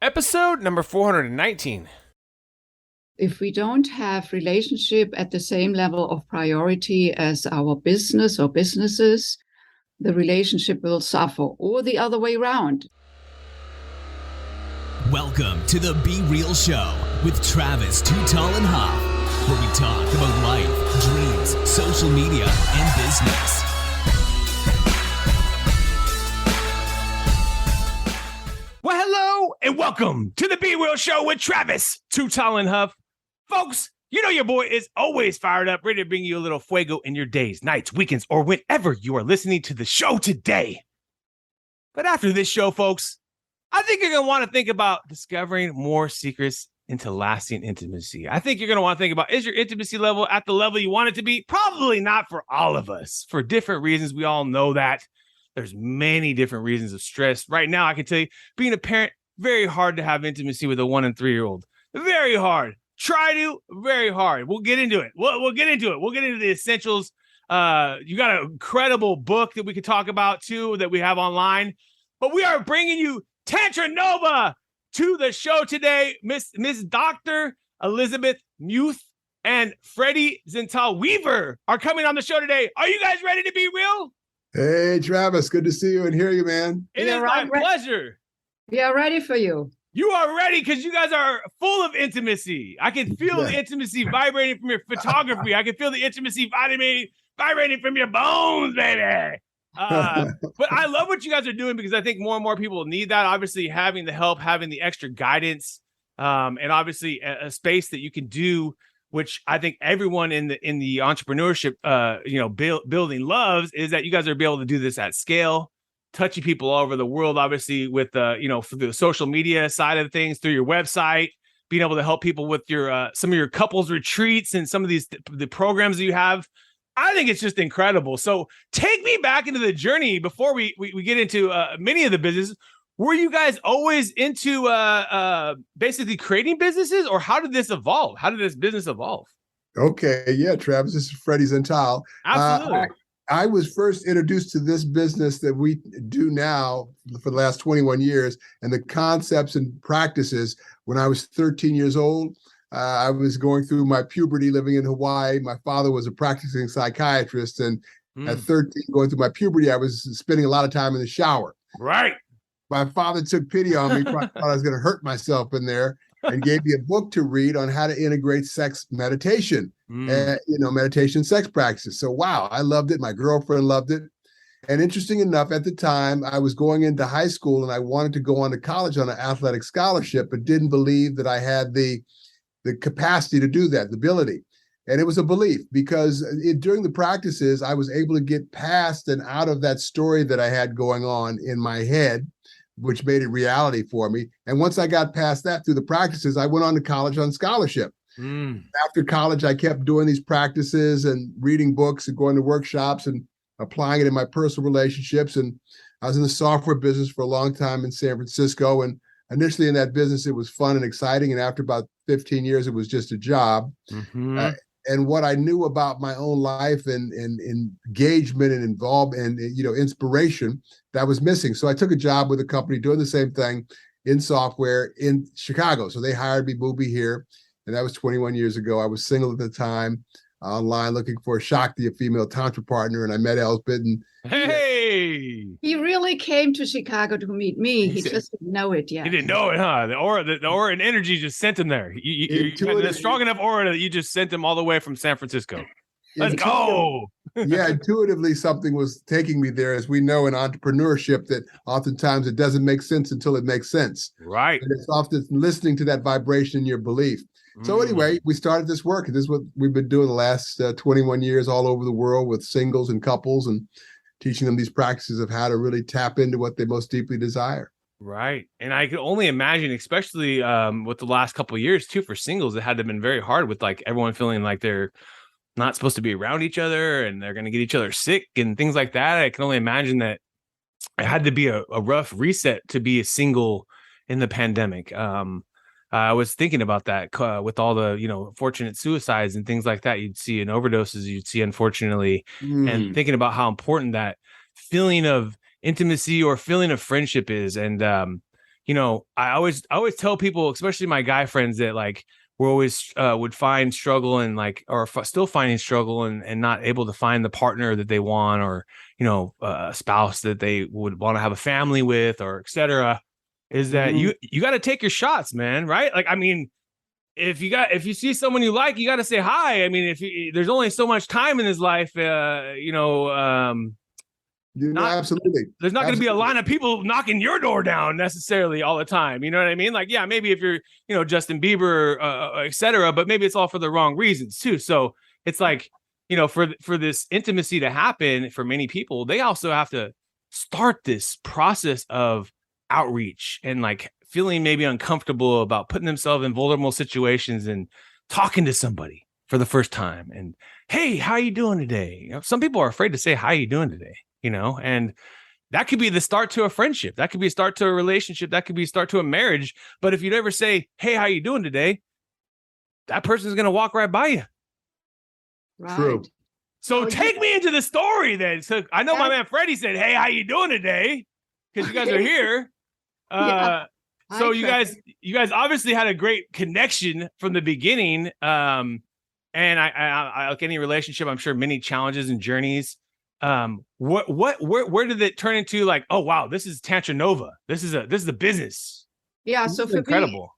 Episode number 419. If we don't have relationship at the same level of priority as our business or businesses, the relationship will suffer, or the other way around. Welcome to the Be Real Show with Travis Too Tall and Huff, where we talk about life, dreams, social media, and business. Well, hello and welcome to the Be Real Show with Travis Too Tall and Huff. Folks, you know your boy is always fired up, ready to bring you a little fuego in your days, nights, weekends, or whenever you are listening to the show today. But after this show, folks, I think you're going to want to think about discovering more secrets into lasting intimacy. I think you're going to want to think about, is your intimacy level at the level you want it to be? Probably not for all of us, for different reasons. We all know that. There's many different reasons of stress. Right now, I can tell you, being a parent, very hard to have intimacy with a 1 and 3-year-old. Very hard. Try to, very hard. We'll get into it. We'll get into it. We'll get into the essentials. You got an incredible book that we could talk about, too, that we have online. But we are bringing you Tantranova to the show today. Miss Dr. ELSBETH MEUTH and FREDDY ZENTAL WEAVER are coming on the show today. Are you guys ready to be real? Hey, Travis, good to see you and hear you, man. It is my pleasure. We are ready for you. You are ready because you guys are full of intimacy. I can feel the intimacy vibrating from your photography. I can feel the intimacy vibrating from your bones, baby. But I love what you guys are doing because I think more and more people need that. Obviously, having the help, having the extra guidance, and obviously a space that you can do, which I think everyone in the entrepreneurship, building loves, is that you guys are able to do this at scale, touching people all over the world, obviously with, for the social media side of things, through your website, being able to help people with your some of your couples retreats and some of the programs that you have. I think it's just incredible. So take me back into the journey before we get into many of the businesses. Were you guys always into basically creating businesses, or how did this evolve? How did this business evolve? Okay, yeah, Travis, this is FREDDY ZENTAL. Absolutely. I was first introduced to this business that we do now for the last 21 years, and the concepts and practices when I was 13 years old. I was going through my puberty living in Hawaii. My father was a practicing psychiatrist, and at 13, going through my puberty, I was spending a lot of time in the shower. Right. My father took pity on me, thought I was going to hurt myself in there, and gave me a book to read on how to integrate sex meditation, meditation sex practices. So, wow, I loved it. My girlfriend loved it. And interesting enough, at the time, I was going into high school, and I wanted to go on to college on an athletic scholarship, but didn't believe that I had the capacity to do that, the ability. And it was a belief because during the practices, I was able to get past and out of that story that I had going on in my head, which made it reality for me. And once I got past that through the practices, I went on to college on scholarship. After college, I kept doing these practices and reading books and going to workshops and applying it in my personal relationships. And I was in the software business for a long time in San Francisco. And initially in that business, it was fun and exciting. And after about 15 years, it was just a job. And what I knew about my own life and engagement and involvement and, inspiration, that was missing. So I took a job with a company doing the same thing in software in Chicago. So they hired me, moved me here. And that was 21 years ago. I was single at the time, online looking for a Shakti, a female Tantra partner. And I met ELSBETH. And hey, he really came to Chicago to meet me. He just didn't know it yet. He didn't know it, huh? The aura and energy just sent him there. You had a strong enough aura that you just sent him all the way from San Francisco. Let's go. Yeah, intuitively something was taking me there. As we know in entrepreneurship, that oftentimes it doesn't make sense until it makes sense. Right. And it's often listening to that vibration in your belief. So anyway, we started this work, and this is what we've been doing the last 21 years all over the world with singles and couples, and teaching them these practices of how to really tap into what they most deeply desire. Right. And I could only imagine, especially with the last couple of years too, for singles, it had to have been very hard with like everyone feeling like they're not supposed to be around each other and they're going to get each other sick and things like that. I can only imagine that it had to be a rough reset to be a single in the pandemic. I was thinking about that with all the, fortunate suicides and things like that you'd see in overdoses, you'd see, unfortunately, and thinking about how important that feeling of intimacy or feeling of friendship is. And, I always tell people, especially my guy friends, that like we're always would find struggle and like, or still finding struggle and not able to find the partner that they want, or, a spouse that they would want to have a family with, or et cetera, is that you got to take your shots, man. Right. Like, I mean, if you see someone you like, you got to say hi. I mean, there's only so much time in his life, absolutely. There's not going to be a line of people knocking your door down necessarily all the time. You know what I mean? Like, yeah, maybe if you're, Justin Bieber, et cetera, but maybe it's all for the wrong reasons too. So it's like, for this intimacy to happen for many people, they also have to start this process of outreach and like feeling maybe uncomfortable about putting themselves in vulnerable situations and talking to somebody for the first time. And, hey, how you doing today? Some people are afraid to say, how you doing today? And that could be the start to a friendship. That could be a start to a relationship. That could be a start to a marriage. But if you never say, hey, how you doing today? That person's going to walk right by you. Right. True. So take me into the story then. So I know my man Freddie said, hey, how you doing today? Because you guys are here. So you guys obviously had a great connection from the beginning. And I like any relationship, I'm sure many challenges and journeys. Where did it turn into like, oh wow, this is Tantranova. This is a business. Yeah. So for incredible.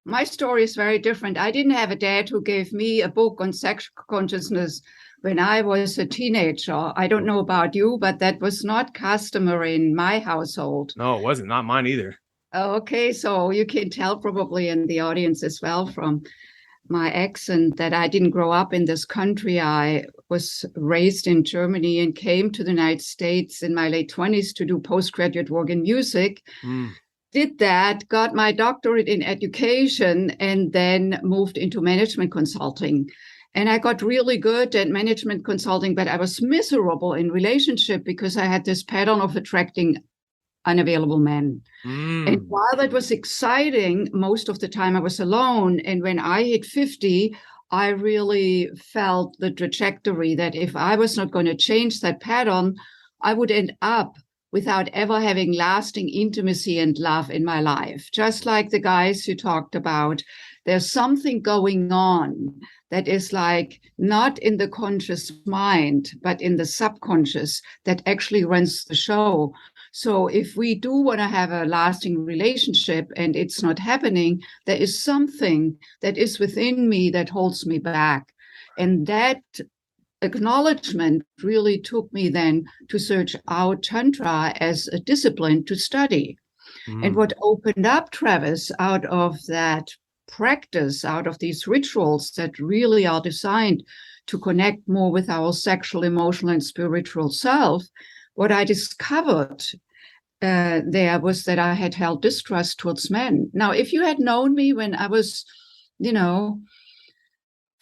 My story is very different. I didn't have a dad who gave me a book on sexual consciousness when I was a teenager. I don't know about you, but that was not customary in my household. No, it wasn't. Not mine either. Okay. So you can tell probably in the audience as well from my accent that I didn't grow up in this country. I was raised in Germany and came to the United States in my late 20s to do postgraduate work in music. Did that, got my doctorate in education, and then moved into management consulting. And I got really good at management consulting, but I was miserable in relationship because I had this pattern of attracting unavailable men. And while that was exciting, most of the time I was alone. And when I hit 50, I really felt the trajectory that if I was not going to change that pattern, I would end up without ever having lasting intimacy and love in my life. Just like the guys you talked about, there's something going on that is like not in the conscious mind, but in the subconscious that actually runs the show. So if we do want to have a lasting relationship and it's not happening, there is something that is within me that holds me back. And that acknowledgement really took me then to search out Tantra as a discipline to study. And what opened up, Travis, out of that practice, out of these rituals that really are designed to connect more with our sexual, emotional, and spiritual self, what I discovered there was that I had held distrust towards men. Now, if you had known me when I was,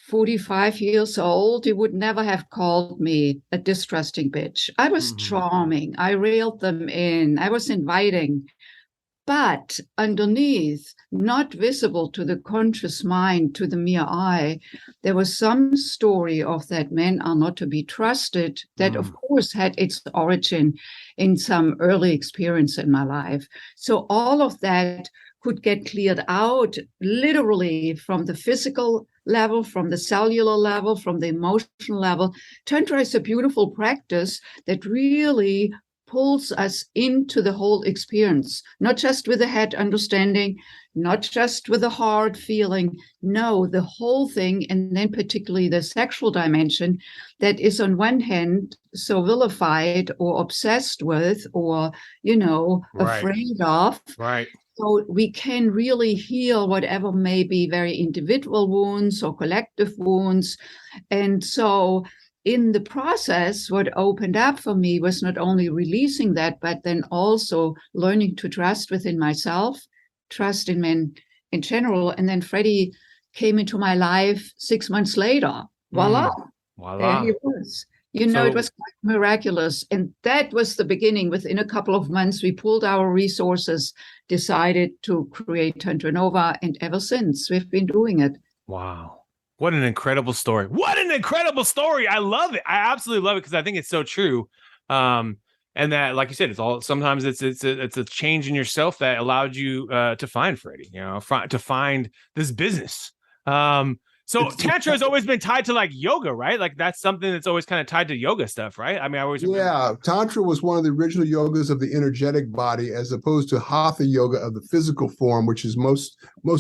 45 years old, you would never have called me a distrusting bitch. I was charming. I reeled them in. I was inviting. But underneath, not visible to the conscious mind, to the mere eye, there was some story of that men are not to be trusted that, of course, had its origin in some early experience in my life. So all of that could get cleared out literally from the physical level, from the cellular level, from the emotional level. Tantra is a beautiful practice that really pulls us into the whole experience, not just with the head understanding, not just with the heart feeling, no, the whole thing, and then particularly the sexual dimension that is on one hand so vilified or obsessed with or, afraid of. Right. So we can really heal whatever may be very individual wounds or collective wounds. And so in the process, what opened up for me was not only releasing that, but then also learning to trust within myself, trust in men in general. And then Freddie came into my life 6 months later. Voila. There he was. It was quite miraculous. And that was the beginning. Within a couple of months, we pulled our resources, decided to create Tantranova, and ever since we've been doing it. Wow. What an incredible story. What an incredible story. I love it. I absolutely love it because I think it's so true. And that, like you said, sometimes it's a change in yourself that allowed you to find Freddie, to find this business. So Tantra has always been tied to like yoga, right? Like that's something that's always kind of tied to yoga stuff, right? I mean, I always remember. Yeah, Tantra was one of the original yogas of the energetic body, as opposed to Hatha yoga of the physical form, which is most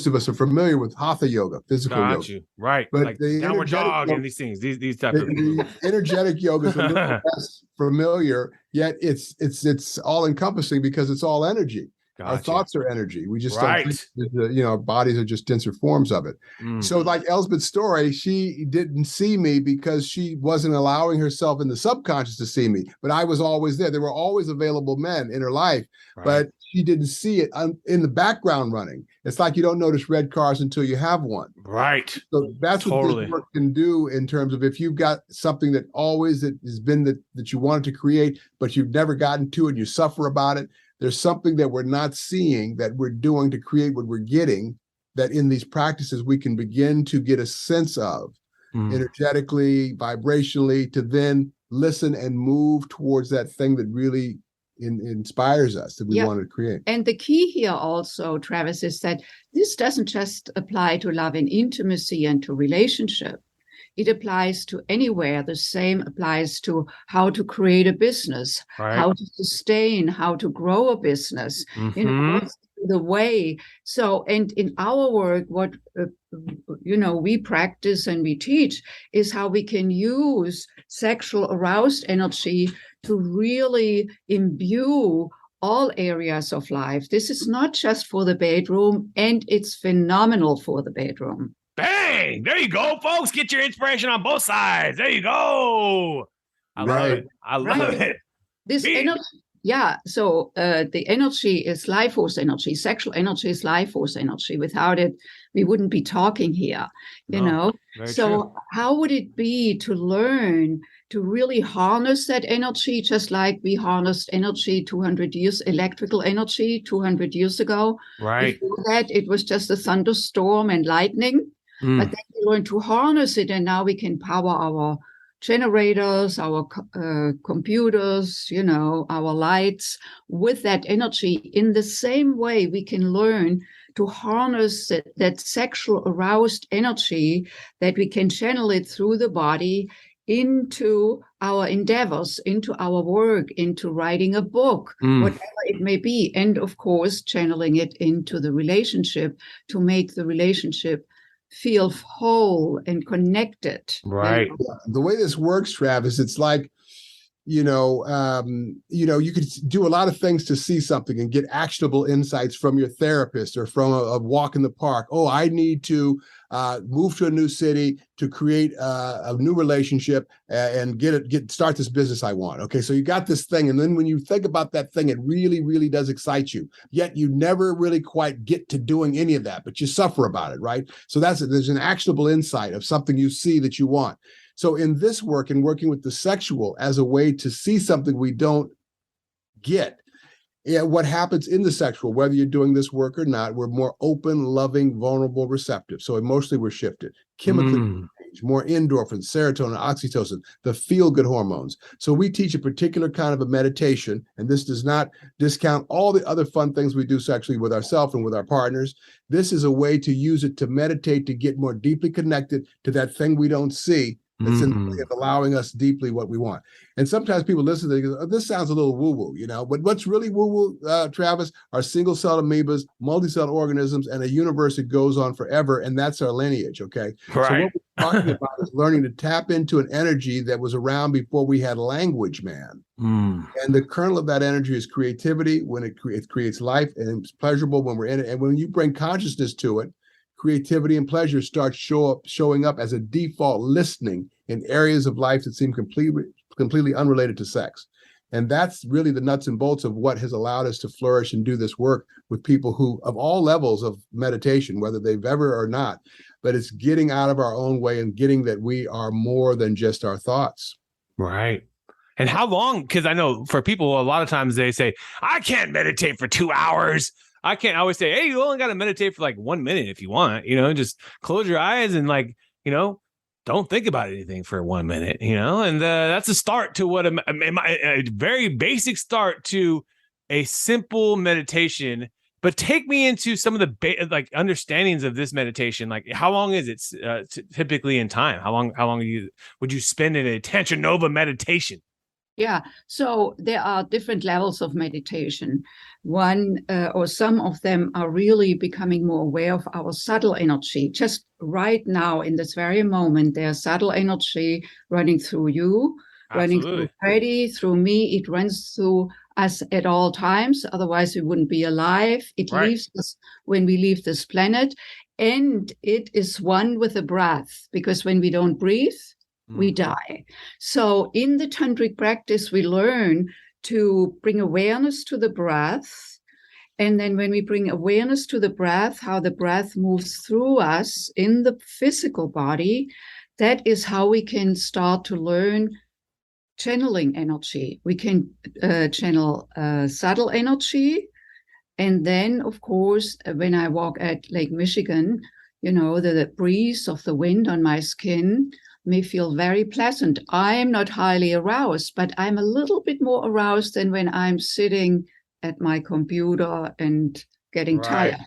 of us are familiar with Hatha yoga, physical yoga. You. Right. But like the downward dog and these things, these type of the energetic yoga is a little less familiar, yet it's all encompassing because it's all energy. Our thoughts are energy. We just don't think that, our bodies are just denser forms of it. So like Elsbeth's story, she didn't see me because she wasn't allowing herself in the subconscious to see me, but I was always there. There were always available men in her life, but she didn't see it in the background running. It's like you don't notice red cars until you have one. Right. So that's what this work can do in terms of if you've got something that always has been that you wanted to create, but you've never gotten to it, you suffer about it. There's something that we're not seeing that we're doing to create what we're getting, that in these practices we can begin to get a sense of energetically, vibrationally, to then listen and move towards that thing that really inspires us, that we want to create. And the key here also, Travis, is that this doesn't just apply to love and intimacy and to relationship. It applies to anywhere. The same applies to how to create a business, how to sustain, how to grow a business, what's the way. So, and in our work, what, we practice and we teach is how we can use sexual aroused energy to really imbue all areas of life. This is not just for the bedroom, and it's phenomenal for the bedroom. Bang! There you go, folks. Get your inspiration on both sides. There you go. I love it. I love it. This energy, so the energy is life force energy. Sexual energy is life force energy. Without it, we wouldn't be talking here, you know? So true. How would it be to learn to really harness that energy, just like we harnessed energy 200 years, electrical energy 200 years ago? Right. Before that, it was just a thunderstorm and lightning. But then we learned to harness it, and now we can power our generators, our computers, our lights with that energy. In the same way, we can learn to harness that sexual aroused energy, that we can channel it through the body into our endeavors, into our work, into writing a book, whatever it may be. And of course, channeling it into the relationship to make the relationship feel whole and connected. Right. The way this works, Travis, it's like, you could do a lot of things to see something and get actionable insights from your therapist or from a walk in the park. Oh, I need to move to a new city to create a new relationship and start this business I want. Okay, so you got this thing, and then when you think about that thing, it really, really does excite you. Yet you never really quite get to doing any of that, but you suffer about it, right? So there's an actionable insight of something you see that you want. So in this work and working with the sexual as a way to see something we don't get, what happens in the sexual, whether you're doing this work or not, we're more open, loving, vulnerable, receptive. So emotionally, we're shifted. Chemically, more endorphins, serotonin, oxytocin, the feel-good hormones. So we teach a particular kind of a meditation, and this does not discount all the other fun things we do sexually with ourselves and with our partners. This is a way to use it to meditate, to get more deeply connected to that thing we don't see, that's in the way of allowing us deeply what we want. And sometimes people listen to it and go, oh, this sounds a little woo-woo, but what's really woo-woo, Travis, are single-celled amoebas, multi-celled organisms, and a universe that goes on forever, and that's our lineage, okay? Right. So what we're talking about is learning to tap into an energy that was around before we had language, man. And the kernel of that energy is creativity. When it creates life, and it's pleasurable when we're in it. And when you bring consciousness to it, creativity and pleasure start showing up as a default listening in areas of life that seem completely unrelated to sex. And that's really the nuts and bolts of what has allowed us to flourish and do this work with people who, of all levels of meditation, whether they've ever or not, but it's getting out of our own way and getting that we are more than just our thoughts. Right. And how long? Because I know for people, a lot of times they say, I can't meditate for 2 hours. I can't. I always say, hey, you only got to meditate for like 1 minute if you want, just close your eyes and don't think about anything for 1 minute, and that's a start to a very basic start to a simple meditation. But take me into some of the understandings of this meditation. Like, how long is it typically in time? How long would you spend in a Tantranova meditation? Yeah, so there are different levels of meditation. One or some of them are really becoming more aware of our subtle energy. Just right now, in this very moment, there's subtle energy running through you, running through Freddie, through me. It runs through us at all times. Otherwise, we wouldn't be alive. It leaves us when we leave this planet. And it is one with the breath, because when we don't breathe, we die. So in the tantric practice, we learn to bring awareness to the breath. And then when we bring awareness to the breath, how the breath moves through us in the physical body, that is how we can start to learn channeling energy. We can channel subtle energy. And then, of course, when I walk at Lake Michigan, the breeze of the wind on my skin may feel very pleasant. I'm not highly aroused, but I'm a little bit more aroused than when I'm sitting at my computer and getting tired.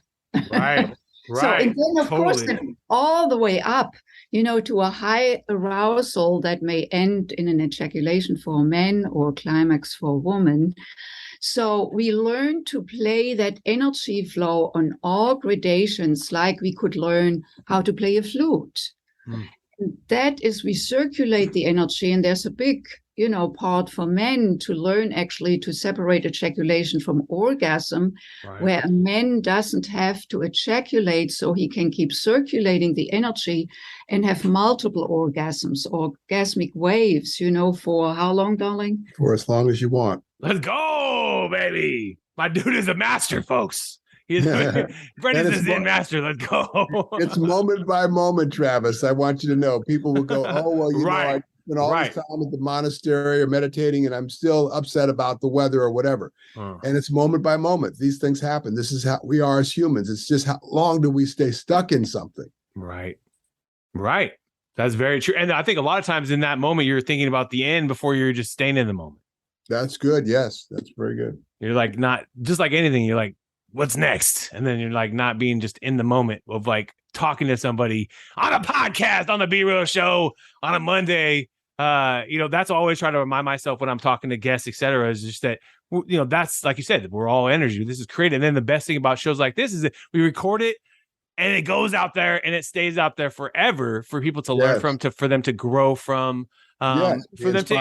Right. So, and then of course, all the way up, to a high arousal that may end in an ejaculation for a man or climax for a woman. So we learn to play that energy flow on all gradations, like we could learn how to play a flute. And that is, we circulate the energy, and there's a big, part for men to learn actually to separate ejaculation from orgasm, where a man doesn't have to ejaculate, so he can keep circulating the energy and have multiple orgasms, orgasmic waves, for how long, darling? For as long as you want. Let's go, baby. My dude is a master, folks. Freddie's a Zen master. Let's go. It's moment by moment, Travis. I want you to know. People will go, oh, well, I spent all this time at the monastery or meditating, and I'm still upset about the weather or whatever. And it's moment by moment. These things happen. This is how we are as humans. It's just how long do we stay stuck in something? Right. That's very true. And I think a lot of times in that moment, you're thinking about the end before you're just staying in the moment. That's good. Yes, that's very good. You're like, not just like anything. You're like, what's next? And then you're like not being just in the moment of like talking to somebody on a podcast, on the Be Real show on a Monday. That's always trying to remind myself when I'm talking to guests, et cetera, is just that, that's like you said, we're all energy. This is created. And then the best thing about shows like this is that we record it and it goes out there and it stays out there forever for people to learn from, for them to grow from. For them to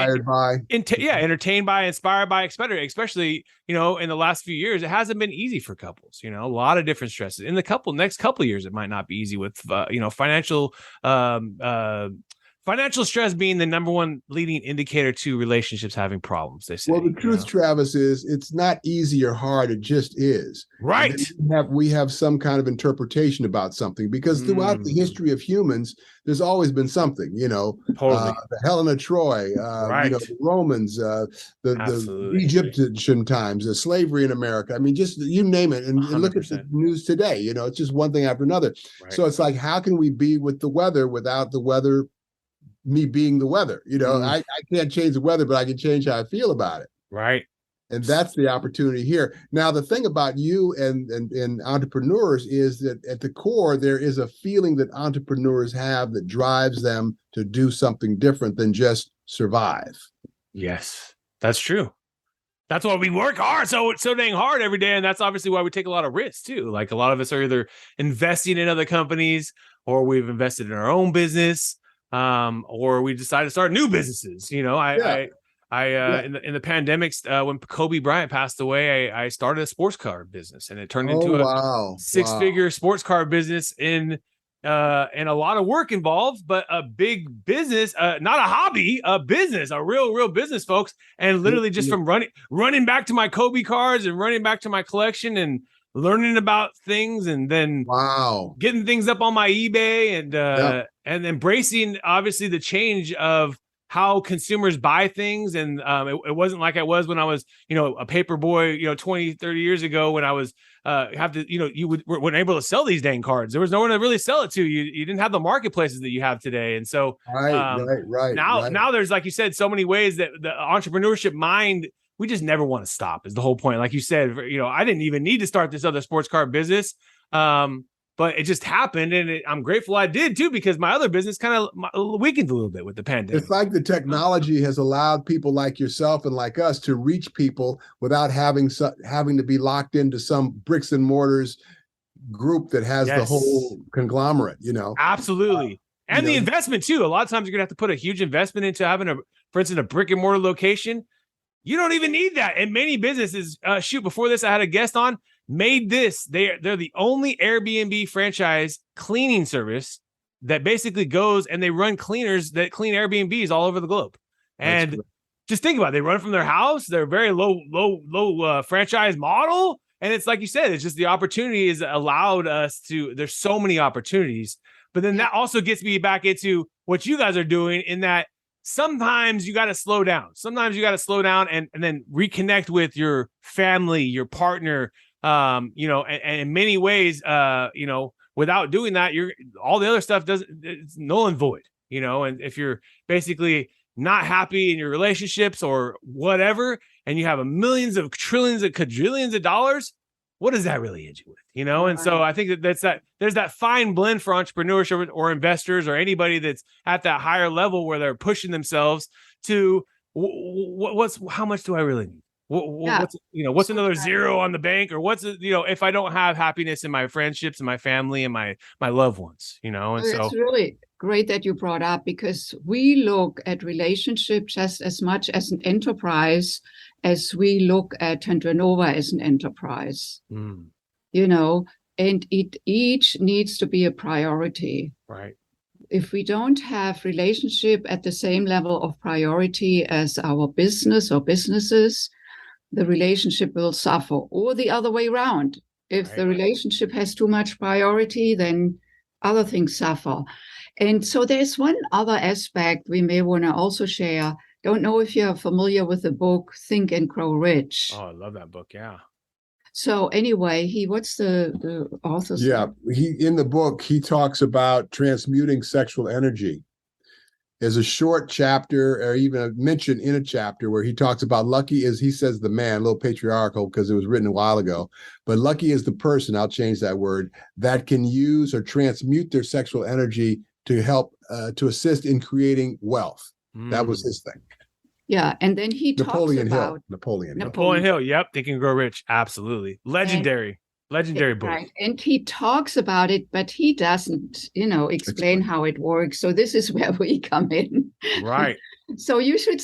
entertained by, inspired by, especially in the last few years, it hasn't been easy for couples. A lot of different stresses in the next couple of years. It might not be easy with financial stress being the number one leading indicator to relationships having problems. They say. Well, the truth, Travis, is it's not easy or hard. It just is. Right. We have some kind of interpretation about something, because throughout the history of humans, there's always been something, the Helen of Troy, the Romans, the Egyptian times, the slavery in America. I mean, just you name it. And look at the news today, it's just one thing after another. Right. So it's like, how can we be with the weather without the weather, me being the weather? I can't change the weather, but I can change how I feel about it. Right. And that's the opportunity here. Now, the thing about you and entrepreneurs is that at the core, there is a feeling that entrepreneurs have that drives them to do something different than just survive. Yes, that's true. That's why we work hard, so dang hard every day. And that's obviously why we take a lot of risks too. Like a lot of us are either investing in other companies, or we've invested in our own business, or we decide to start new businesses. In the pandemic, when Kobe Bryant passed away, I started a sports car business, and it turned into a six-figure sports car business and a lot of work involved, but a big business, not a hobby, a business, a real business, folks. And literally just from running back to my Kobe cars and running back to my collection and learning about things, and then getting things up on my eBay and embracing obviously the change of how consumers buy things. And it wasn't like I was when I was, a paper boy, 20, 30 years ago, when I was weren't able to sell these dang cards. There was no one to really sell it to. You didn't have the marketplaces that you have today. And so right. Now there's, like you said, so many ways that the entrepreneurship mind, we just never want to stop, is the whole point. Like you said, I didn't even need to start this other sports card business. But it just happened, and I'm grateful I did too, because my other business kind of weakened a little bit with the pandemic. It's like the technology has allowed people like yourself and like us to reach people without having to be locked into some bricks and mortars group that has the whole conglomerate. Absolutely, and the investment too. A lot of times you're gonna have to put a huge investment into having for instance, a brick and mortar location. You don't even need that. And many businesses, before this, I had a guest on. Made this. They're the only Airbnb franchise cleaning service that basically goes and they run cleaners that clean Airbnbs all over the globe. And just think about it. They run from their house. They're very low franchise model. And it's like you said, it's just the opportunity has allowed us to, there's so many opportunities. But then that also gets me back into what you guys are doing, in that sometimes you got to slow down. Sometimes you got to slow down and then reconnect with your family, your partner, and in many ways, without doing that, all the other stuff it's null and void, and if you're basically not happy in your relationships or whatever, and you have millions of trillions of quadrillions of dollars, what does that really hit you with, And so I think there's that fine blend for entrepreneurship or investors or anybody that's at that higher level where they're pushing themselves to how much do I really need? What's another zero on the bank, or if I don't have happiness in my friendships and my family and my loved ones, and so it's really great that you brought up, because we look at relationships just as much as an enterprise as we look at Tantranova as an enterprise, and it each needs to be a priority. Right. If we don't have relationship at the same level of priority as our business or businesses, the relationship will suffer, or the other way around. If the relationship has too much priority, then other things suffer. And so there's one other aspect we may want to also share. Don't know if you're familiar with the book, Think and Grow Rich. Oh, I love that book. Yeah. So anyway, what's the author's name? In the book, he talks about transmuting sexual energy. There's a short chapter, or even a mention in a chapter, where he talks about lucky is, he says, the man, a little patriarchal because it was written a while ago, but lucky is the person, I'll change that word, that can use or transmute their sexual energy to help, to assist in creating wealth. That was his thing. Yeah, and then he talks about Napoleon Hill. Yep, Think and Grow Rich. Absolutely. Legendary book. Right. And he talks about it, but he doesn't, explain how it works. So this is where we come in. Right. So you should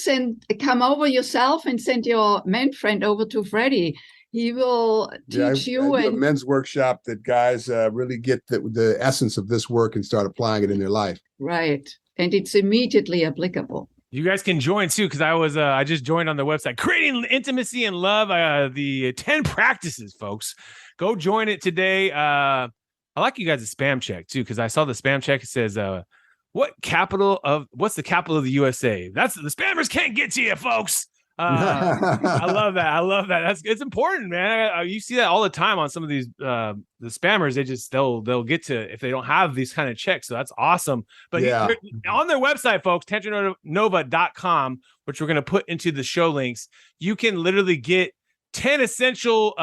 come over yourself and send your man friend over to Freddie. He will teach you. A men's workshop that guys really get the essence of this work and start applying it in their life. Right. And it's immediately applicable. You guys can join too, because I just joined on the website, Creating Intimacy and Love, the 10 practices, folks. Go join it today. I like you guys' spam check too, because I saw the spam check. It says, what's the capital of the USA? That's the spammers can't get to you, folks. I love that. It's important, man. You see that all the time on some of these the spammers. They'll get to, if they don't have these kind of checks. So that's awesome. But on their website, folks, Tantranova.com, which we're going to put into the show links, you can literally get 10 essential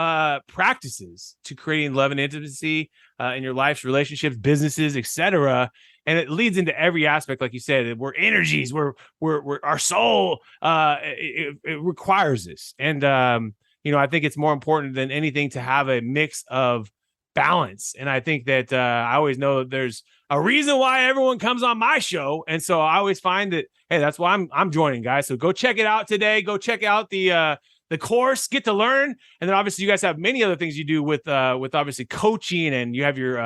practices to creating love and intimacy in your lives, relationships, businesses, etc. And it leads into every aspect, like you said. We're energies. We're our soul. It requires this, and I think it's more important than anything to have a mix of balance. And I think that I always know that there's a reason why everyone comes on my show, and so I always find that, hey, that's why I'm joining, guys. So go check it out today. Go check out the course, get to learn. And then obviously you guys have many other things you do with obviously coaching, and you have your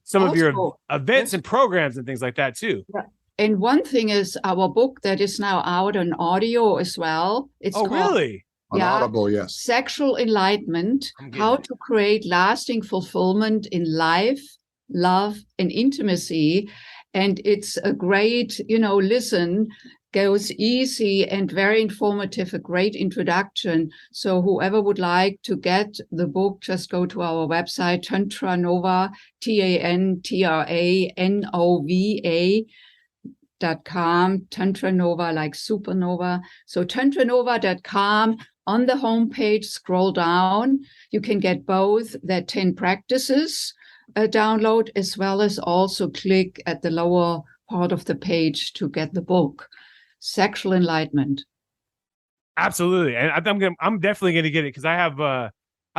some of your events and programs and things like that too. Yeah. And one thing is our book that is now out on audio as well. It's called, really? On Audible, yes. Sexual Enlightenment, How to Create Lasting Fulfillment in Life, Love, and Intimacy. And it's a great, listen goes easy and very informative, a great introduction. So whoever would like to get the book, just go to our website, Tantranova, TANTRANOVA.com, Tantranova, like supernova. So tantranova.com. On the homepage, scroll down. You can get both the 10 practices download, as well as also click at the lower part of the page to get the book, Sexual Enlightenment. Absolutely. And I'm definitely going to get it because I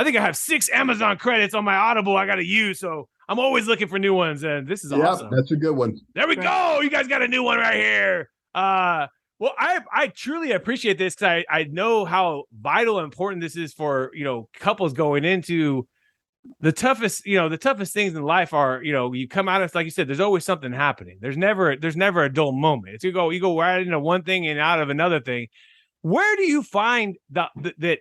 think I have 6 Amazon credits on my Audible I got to use. So I'm always looking for new ones. And this is awesome. That's a good one. There we go. You guys got a new one right here. Well, I truly appreciate this because I know how vital and important this is for, couples going into the toughest things in life are, you come out of, like you said, there's always something happening. There's never a dull moment. It's you go right into one thing and out of another thing. Where do you find that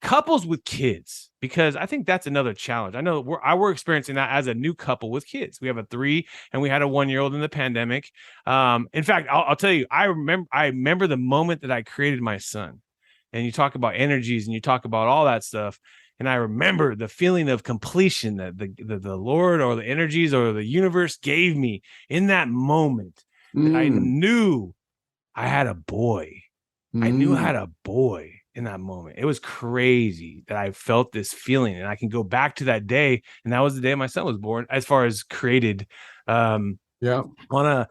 couples with kids? Because I think that's another challenge. I know we're experiencing that as a new couple with kids. We have a 3 and we had a 1-year-old in the pandemic. In fact, I'll tell you, I remember the moment that I created my son. And you talk about energies and you talk about all that stuff. And I remember the feeling of completion that the Lord or the energies or the universe gave me in that moment. That I knew I had a boy. I knew I had a boy in that moment. It was crazy that I felt this feeling, and I can go back to that day, and that was the day my son was born. As far as created, on a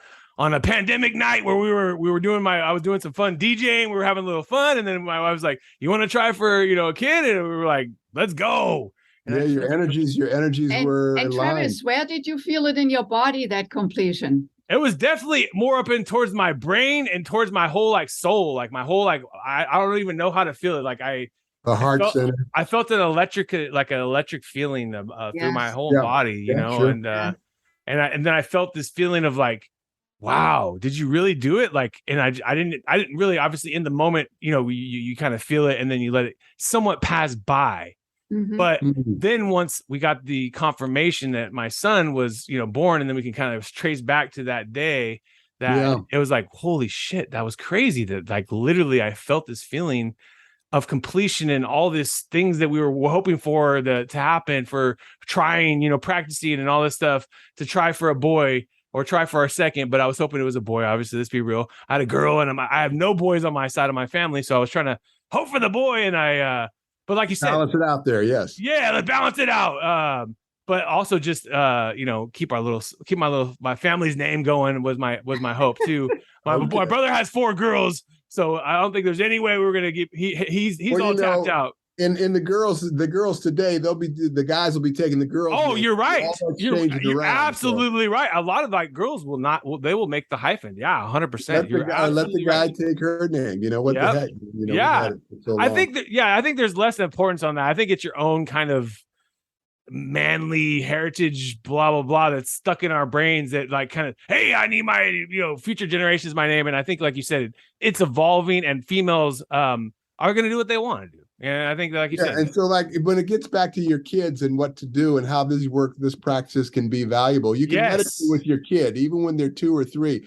pandemic night where we were doing I was doing some fun DJing, we were having a little fun, and then my wife was like, "You want to try for a kid?" And we were like, "Let's go." And your energies were aligned. Travis, where did you feel it in your body, that completion? It was definitely more up in towards my brain and towards my whole soul, my whole I don't even know how to feel it. The heart center. I felt an electric feeling through my whole body, sure. and then I felt this feeling of wow, did you really do it? And I didn't really, obviously in the moment, you kind of feel it and then you let it somewhat pass by. Mm-hmm. But then once we got the confirmation that my son was, born, and then we can kind of trace back to that day that it was holy shit, that was crazy. That literally I felt this feeling of completion and all these things that we were hoping for to happen, for trying, practicing and all this stuff to try for a boy or try for our second. But I was hoping it was a boy. Obviously, let's be real. I had a girl and I have no boys on my side of my family. So I was trying to hope for the boy. And but like you said, balance it out there. Yes. Yeah. Let's balance it out. But also just, keep my family's name going was my hope too. My brother has 4 girls. So I don't think there's any way we're going to get, he's all tapped out. And the girls today, the guys will be taking the girls. Oh, you're right. You're so. absolutely right. A lot of girls they will make the hyphen. Yeah, 100%. Let the guy take her name. What the heck? I think there's less importance on that. I think it's your own kind of manly heritage, blah, blah, blah, that's stuck in our brains that kind of, hey, I need my, future generations, my name. And I think, like you said, it's evolving and females are going to do what they want to do. And I think, like you said, and so when it gets back to your kids and what to do and how this practice can be valuable, you can meditate with your kid, even when they're 2 or 3.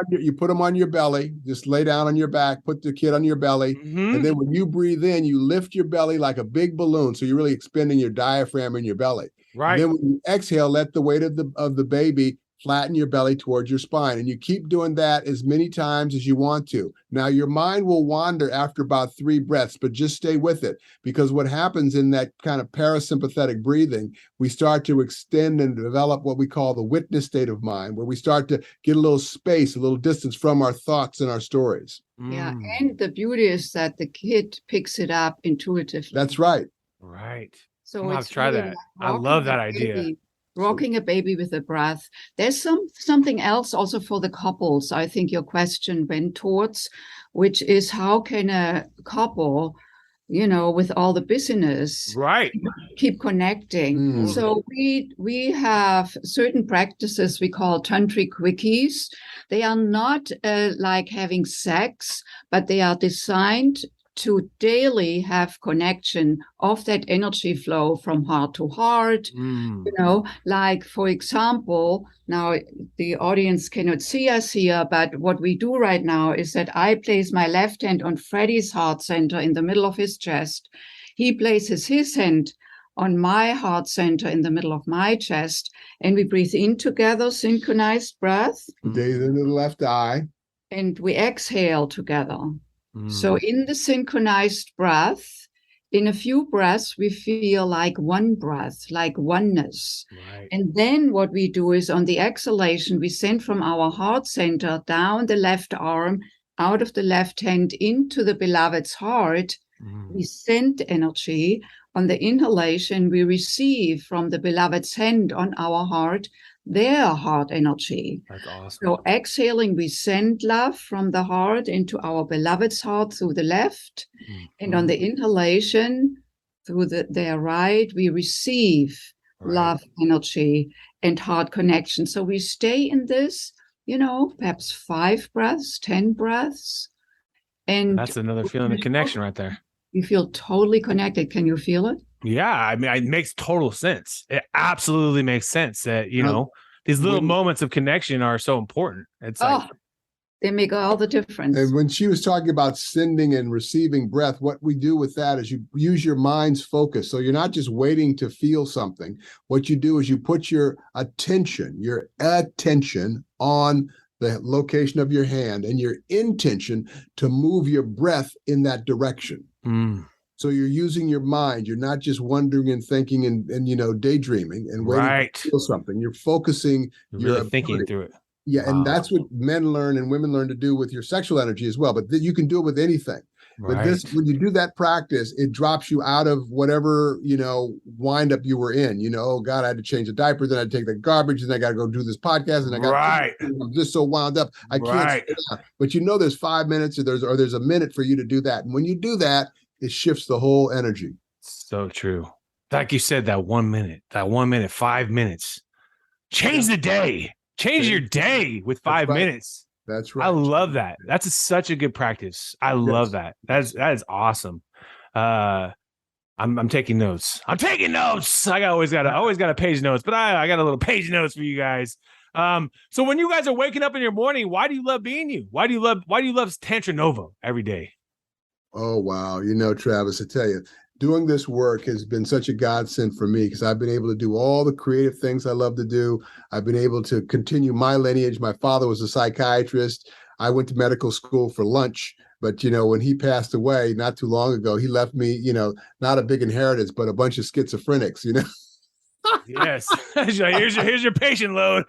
You put them on your belly, just lay down on your back, put the kid on your belly. Mm-hmm. And then when you breathe in, you lift your belly like a big balloon. So you're really expending your diaphragm in your belly. Right. And then when you exhale, let the weight of the baby flatten your belly towards your spine. And you keep doing that as many times as you want to. Now, your mind will wander after about 3 breaths, but just stay with it. Because what happens in that kind of parasympathetic breathing, we start to extend and develop what we call the witness state of mind, where we start to get a little space, a little distance from our thoughts and our stories. Yeah. And the beauty is that the kid picks it up intuitively. That's right. Right. So I'll try that. I love that idea. Rocking a baby with a breath. There's something else also for the couples. I think your question went towards, which is how can a couple, with all the busyness, right, keep connecting. So we have certain practices we call tantric quickies. They are not like having sex, but they are designed to daily have connection of that energy flow from heart to heart. Like, for example, now the audience cannot see us here, but what we do right now is that I place my left hand on Freddie's heart center in the middle of his chest. He places his hand on my heart center in the middle of my chest, and we breathe in together, synchronized breath. Gaze into the left eye. And we exhale together. So in the synchronized breath, in a few breaths, we feel like one breath, like oneness. Right. And then what we do is on the exhalation, we send from our heart center down the left arm, out of the left hand into the beloved's heart. We send energy. On the inhalation, we receive from the beloved's hand on our heart their heart energy. That's awesome. So exhaling, we send love from the heart into our beloved's heart through the left. And on the inhalation, through their right, we receive love energy and heart connection. So we stay in this, perhaps 5 breaths, 10 breaths. And that's another feeling of connection right there. You feel totally connected. Can you feel it? Yeah, I mean, it makes total sense. It absolutely makes sense that, these little moments of connection are so important. It's they make all the difference. And when she was talking about sending and receiving breath, what we do with that is you use your mind's focus. So you're not just waiting to feel something. What you do is you put your attention on the location of your hand and your intention to move your breath in that direction. So you're using your mind. You're not just wondering and thinking and daydreaming and waiting to feel something. You're focusing. You're really thinking through it. Yeah, and that's what men learn and women learn to do with your sexual energy as well. But you can do it with anything. But when you do that practice, it drops you out of whatever, wind up you were in. Oh God, I had to change the diaper, then I had to take the garbage, and I got to go do this podcast, and I'm just so wound up. I can't sit down. But there's 5 minutes or there's a minute for you to do that. And when you do that, it shifts the whole energy. So true. Like you said, that 1 minute, 5 minutes. Change the day. Change your day with 5 minutes. That's right. I love that. That's such a good practice. I love that. That is awesome. I'm taking notes. I always got page notes, but I got a little page notes for you guys. So when you guys are waking up in your morning, why do you love being you? Why do you love Tantranova every day? Oh, wow. Travis, I tell you, doing this work has been such a godsend for me because I've been able to do all the creative things I love to do. I've been able to continue my lineage. My father was a psychiatrist. I went to medical school for lunch. But, when he passed away not too long ago, he left me, not a big inheritance, but a bunch of schizophrenics, Yes. here's your patient load.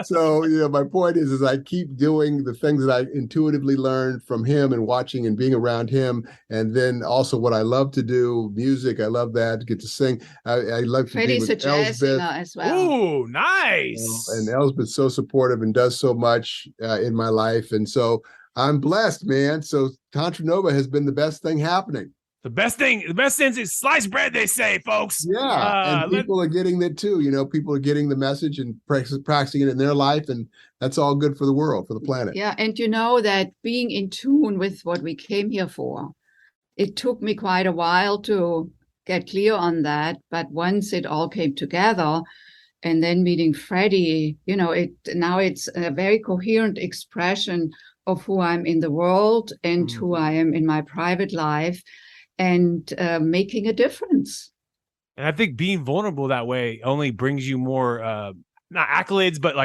So, my point is I keep doing the things that I intuitively learned from him and watching and being around him. And then also what I love to do, music. I love that, get to sing. I love to be with ELSBETH as well. Ooh, nice. And ELSBETH's so supportive and does so much in my life. And so I'm blessed, man. So Tantranova has been the best thing happening. The best thing is sliced bread, they say, folks. Yeah, and people are getting that too. People are getting the message and practicing it in their life, and that's all good for the world, for the planet. Yeah, and that being in tune with what we came here for, it took me quite a while to get clear on that. But once it all came together, and then meeting Freddie, it's a very coherent expression of who I'm in the world and who I am in my private life. And making a difference. And I think being vulnerable that way only brings you more, not accolades, but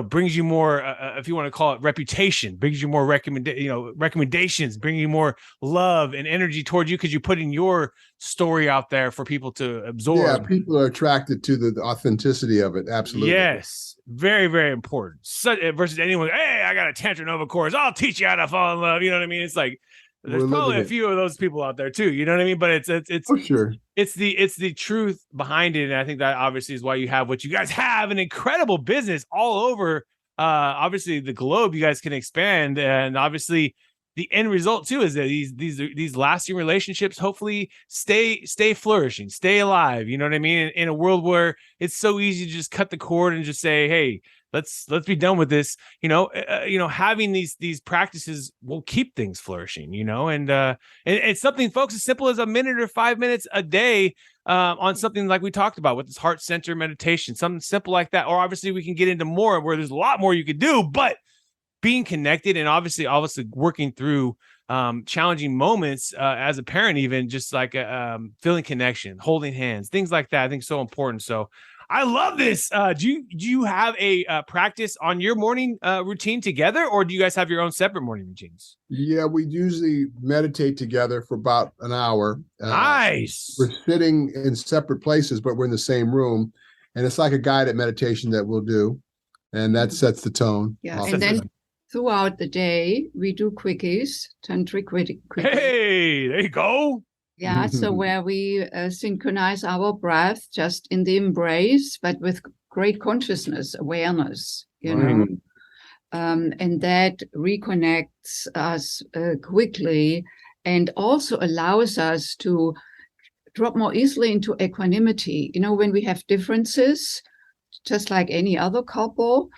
brings you more, if you want to call it reputation, brings you more recommendations, bring you more love and energy towards you because you put in your story out there for people to absorb. Yeah, people are attracted to the authenticity of it. Absolutely. Yes. Very, very important. Versus anyone, hey, I got a Tantranova course. I'll teach you how to fall in love. You know what I mean? It's like, there's probably a few of those people out there too. You know what I mean? But it's for sure. It's the truth behind it. And I think that obviously is why you have what you guys have, an incredible business all over. Obviously the globe, you guys can expand. And obviously, the end result too is that these lasting relationships hopefully stay flourishing, stay alive. You know what I mean? In a world where it's so easy to just cut the cord and just say, hey, let's be done with this. Having these practices will keep things flourishing, and it's something, folks, as simple as a minute or 5 minutes a day on something like we talked about with this heart center meditation, something simple like that. Or obviously we can get into more where there's a lot more you could do, but being connected and obviously working through challenging moments as a parent, even just like feeling connection, holding hands, things like that, I think so important. So I love this. Do you have a practice on your morning routine together, or do you guys have your own separate morning routines? Yeah, we usually meditate together for about an hour. Nice. We're sitting in separate places, but we're in the same room. And it's like a guided meditation that we'll do. And that sets the tone. Yeah, and then throughout the day, we do quickies, tantric quickies. Hey, there you go. Yeah, so where we synchronize our breath just in the embrace, but with great consciousness, awareness, know, and that reconnects us quickly and also allows us to drop more easily into equanimity. When we have differences, just like any other couple,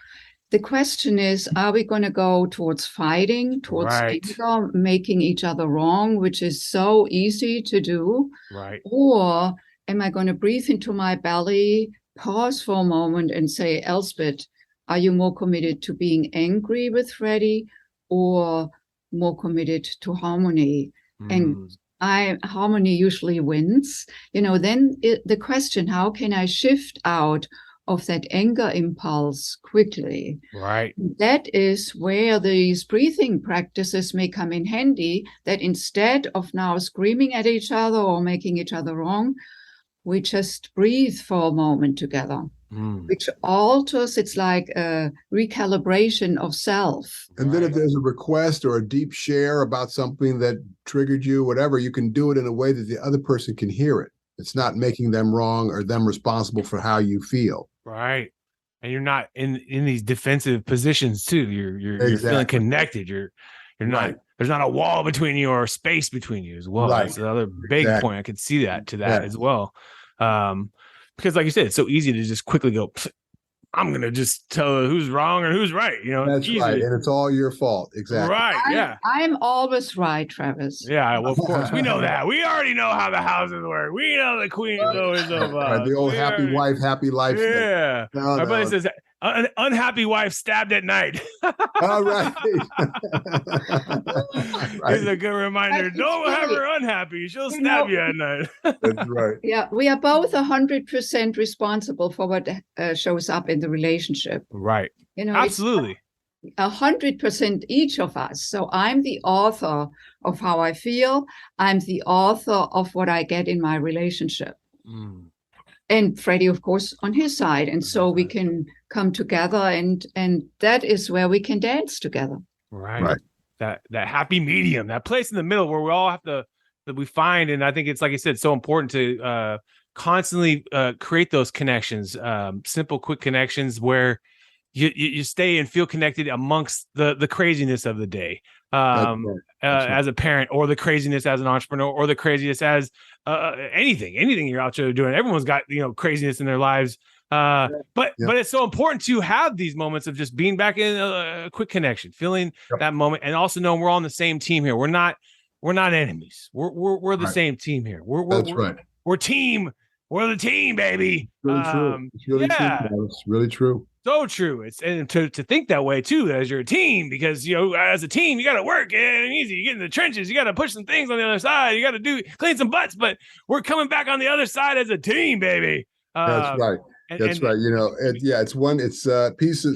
the question is, are we going to go towards fighting, towards anger, making each other wrong, which is so easy to do? Right. Or am I going to breathe into my belly, pause for a moment and say, Elsbeth, are you more committed to being angry with Freddie or more committed to harmony? And harmony usually wins. Then the question, how can I shift out of that anger impulse quickly? Right. That is where these breathing practices may come in handy, that instead of now screaming at each other or making each other wrong, we just breathe for a moment together, which alters, it's like a recalibration of self. And then if there's a request or a deep share about something that triggered you, whatever, you can do it in a way that the other person can hear it. It's not making them wrong or them responsible for how you feel. Right. And you're not in these defensive positions too. You're feeling connected. You're not, there's not a wall between you or space between you as well. Right. That's another big point. I could see that as well. Because like you said, it's so easy to just quickly go, I'm going to just tell who's wrong and who's right. That's easy. right. And it's all your fault. Exactly. Right. I'm always right, Travis. Yeah. Well, of course. We know that. We already know how the houses work. We know the queen is always of the old happy wife, happy life. Yeah. Our buddy says, an unhappy wife stabbed at night. All right. It's a good reminder. Don't have her unhappy. She'll stab you at night. That's right. Yeah, we are both 100% responsible for what shows up in the relationship. Right. Absolutely. 100% each of us. So I'm the author of how I feel. I'm the author of what I get in my relationship. And Freddie, of course, on his side. And so we can come together and that is where we can dance together. Right. That happy medium, that place in the middle where we all have that we find. And I think it's, like I said, so important to constantly create those connections, simple, quick connections where you stay and feel connected amongst the craziness of the day. As a parent, or the craziness as an entrepreneur, or the craziness as anything you're out there doing. Everyone's got craziness in their lives, but it's so important to have these moments of just being back in a quick connection, feeling that moment, and also knowing we're all on the same team here. We're not enemies. We're the same team here. We're team. We're the team, baby. Really true. It's really true. It's really true. So true. It's and to think that way too, as your team, because as a team, you got to work. It ain't easy. You get in the trenches. You got to push some things on the other side. You got to clean some butts. But we're coming back on the other side as a team, baby. That's right. That's right. It's one. It's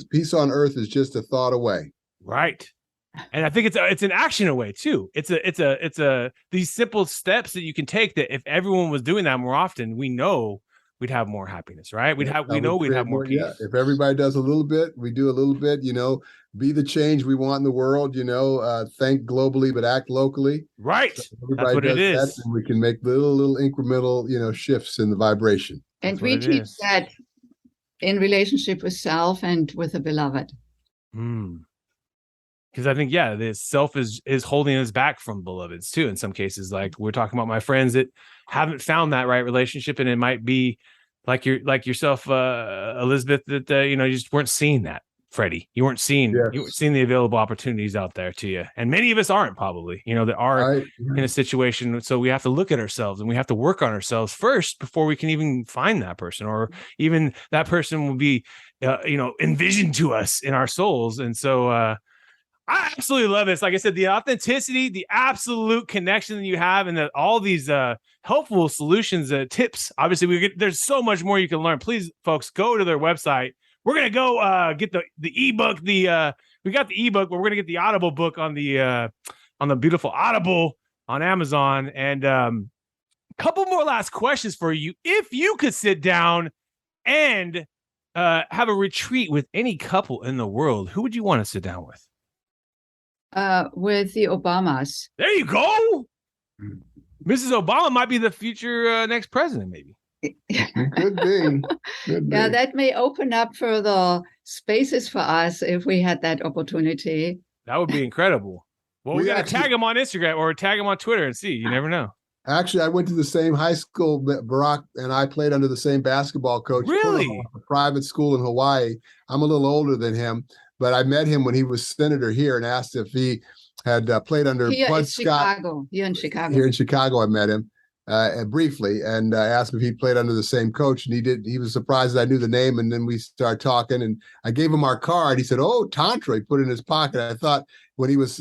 peace on earth is just a thought away. Right. And I think it's an action away too. It's these simple steps that you can take that if everyone was doing that more often, we know we'd have more happiness, right? We'd have more peace. Yeah. If everybody does a little bit, we do a little bit, be the change we want in the world, think globally, but act locally. Right. So everybody does that, and we can make little incremental, shifts in the vibration. And we teach that in relationship with self and with the beloved. Because I think, yeah, the self is holding us back from beloveds too. In some cases, like we're talking about my friends that haven't found that right relationship, and it might be like yourself, Elizabeth, that you just weren't seeing that. Freddie, you weren't seeing the available opportunities out there to you, and many of us aren't probably, that are in a situation. So we have to look at ourselves and we have to work on ourselves first before we can even find that person, or even that person will be, envisioned to us in our souls. And so, I absolutely love this. Like I said, the authenticity, the absolute connection that you have, and all these helpful solutions, tips. Obviously, there's so much more you can learn. Please, folks, go to their website. We're gonna go get the ebook. We got the ebook, but we're gonna get the Audible book on the beautiful Audible on Amazon. And a couple more last questions for you. If you could sit down and have a retreat with any couple in the world, who would you want to sit down with? With the Obamas. There you go. Mrs. Obama might be the future next president, maybe. Could be. Yeah, that may open up further spaces for us if we had that opportunity. That would be incredible. Well, we got to tag him on Instagram or tag him on Twitter and see. You never know. Actually, I went to the same high school. Barack and I played under the same basketball coach. Really? A private school in Hawaii. I'm a little older than him, but I met him when he was senator here and asked if he had played under Bud Scott. Here in Chicago. Here in Chicago, I met him briefly and asked him if he played under the same coach. And he did. He was surprised that I knew the name. And then we started talking and I gave him our card. He said, "Oh, Tantra." He put it in his pocket. I thought when he was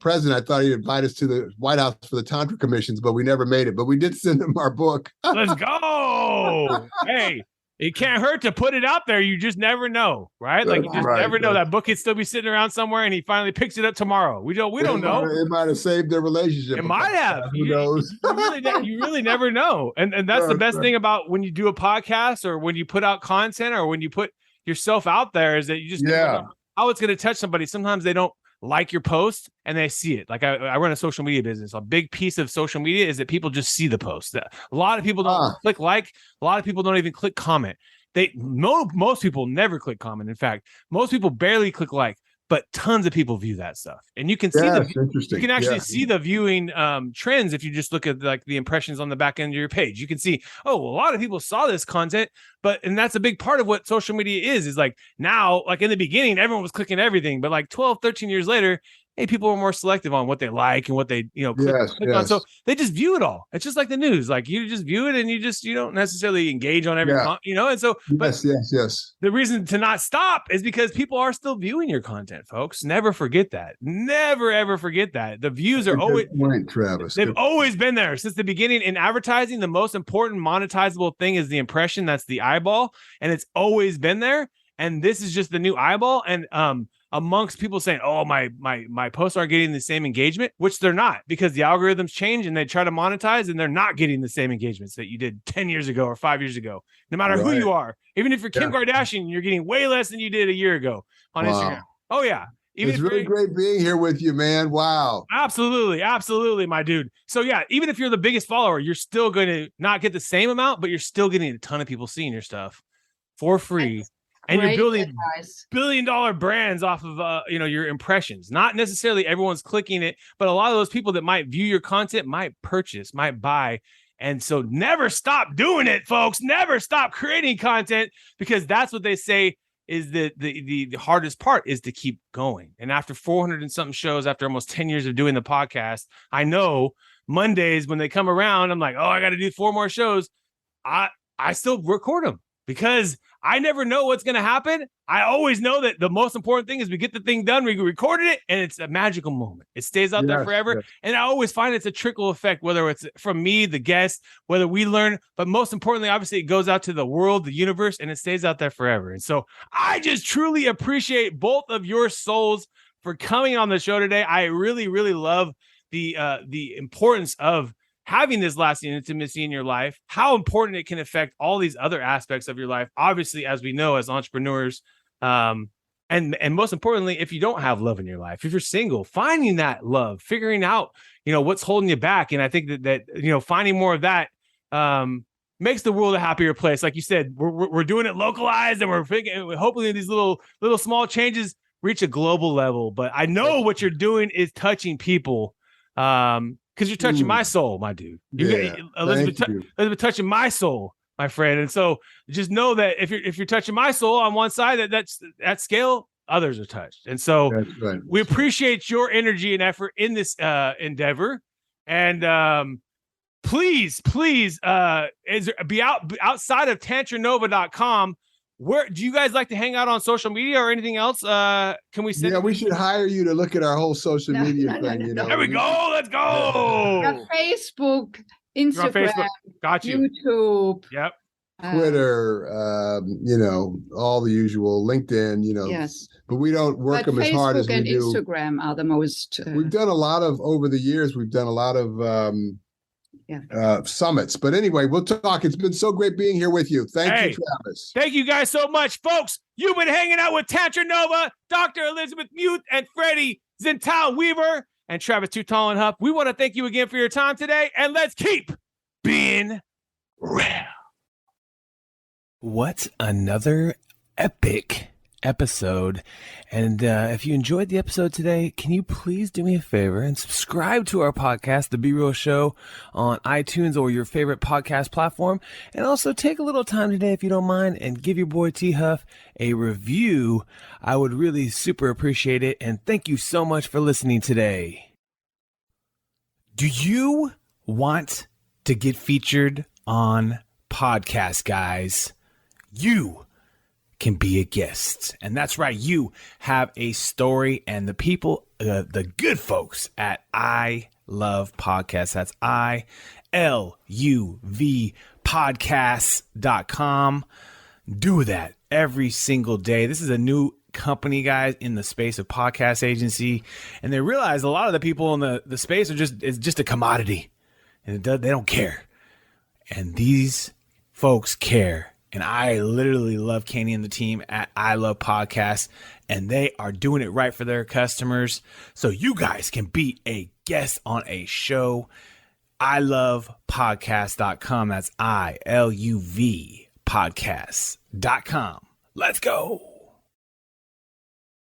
president, I thought he'd invite us to the White House for the Tantra commissions, but we never made it. But we did send him our book. Let's go. Hey, it can't hurt to put it out there. You just never know, right? Like you just never know. That book could still be sitting around somewhere, and he finally picks it up tomorrow. We don't know. It might have saved their relationship. It might have. Who knows? You really never know. And that's the best thing about when you do a podcast or when you put out content or when you put yourself out there is that you just never know how it's going to touch somebody. Sometimes they don't like your post and they see it. Like I run a social media business. A big piece of social media is that people just see the post. A lot of people don't click like. A lot of people don't even click comment. Most people never click comment. In fact, most people barely click like, but tons of people view that stuff. And you can see you can actually see the viewing trends if you just look at like the impressions on the back end of your page. You can see, a lot of people saw this content, and that's a big part of what social media is like now, like in the beginning, everyone was clicking everything, but like 12, 13 years later, hey, people are more selective on what they like and what they, click on. So they just view it all. It's just like the news. Like you just view it and you don't necessarily engage on every, and so, yes. The reason to not stop is because people are still viewing your content, folks. Never forget that. Never, ever forget that. The views are always, Travis. They've always been there since the beginning. In advertising, the most important monetizable thing is the impression. That's the eyeball. And it's always been there. And this is just the new eyeball. And, amongst people saying, "Oh, my posts aren't getting the same engagement," which they're not, because the algorithms change and they try to monetize and they're not getting the same engagements that you did 10 years ago or 5 years ago, no matter who you are. Even if you're Kim Kardashian, you're getting way less than you did a year ago on Instagram. Oh yeah. It's really great being here with you, man. Wow. Absolutely, my dude. So yeah, even if you're the biggest follower, you're still going to not get the same amount, but you're still getting a ton of people seeing your stuff for free. And you're building billion-dollar brands off of your impressions. Not necessarily everyone's clicking it, but a lot of those people that might view your content might purchase, might buy. And so never stop doing it, folks. Never stop creating content, because that's what they say is the hardest part, is to keep going. And after 400 and something shows, after almost 10 years of doing the podcast, I know Mondays when they come around, I'm like, I got to do 4 more shows. I still record them because I never know what's going to happen. I always know that the most important thing is we get the thing done. We recorded it, and it's a magical moment. It stays out there forever. Yes. And I always find it's a trickle effect, whether it's from me, the guest, whether we learn. But most importantly, obviously, it goes out to the world, the universe, and it stays out there forever. And so I just truly appreciate both of your souls for coming on the show today. I really, really love the importance of having this lasting intimacy in your life, how important it can affect all these other aspects of your life. Obviously, as we know, as entrepreneurs, and most importantly, if you don't have love in your life, if you're single, finding that love, figuring out, what's holding you back. And I think that finding more of that, makes the world a happier place. Like you said, we're doing it localized, and we're hopefully these little small changes reach a global level, but I know what you're doing is touching people. Because you're touching my soul, my dude. Elizabeth touching my soul, my friend. And so just know that if you're touching my soul on one side, that's at scale, others are touched. And so we appreciate your energy and effort in this endeavor. And please, be outside of Tantranova.com. Where do you guys like to hang out on social media or anything else? Can we send? Yeah, we should hire you to look at our whole social media thing. You know, there we go. Let's go. Facebook, Instagram, got you. YouTube. Yep. Twitter, you know, all the usual, LinkedIn, you know. Yes. But we don't work them as hard as we do. Facebook and Instagram are the most. We've done a lot of, over the years, we've done a lot of summits. But anyway, we'll talk. It's been so great being here with you. Thank you, Travis. Thank you guys so much, folks. You've been hanging out with Tantranova, Dr. Elizabeth Meuth, and Freddie Zental Weaver, and Travis Too Tall and Huff. We want to thank you again for your time today, and let's keep being real. What another epic episode. And if you enjoyed the episode today, can you please do me a favor and subscribe to our podcast, The Be Real Show, on iTunes or your favorite podcast platform. And also take a little time today, if you don't mind, and give your boy T Huff a review. I would really super appreciate it. And thank you so much for listening today. Do you want to get featured on podcasts, guys? You can be a guest. And that's right. You have a story, and the people, the good folks at I Love Podcasts. That's ILUV podcasts.com. Do that every single day. This is a new company, guys, in the space of podcast agency. And they realize a lot of the people in the space it's just a commodity, and they don't care. And these folks care. And I literally love Kenny and the team at I Love Podcasts, and they are doing it right for their customers. So you guys can be a guest on a show. ILovePodcast.com. That's ILUV podcast.com. Let's go.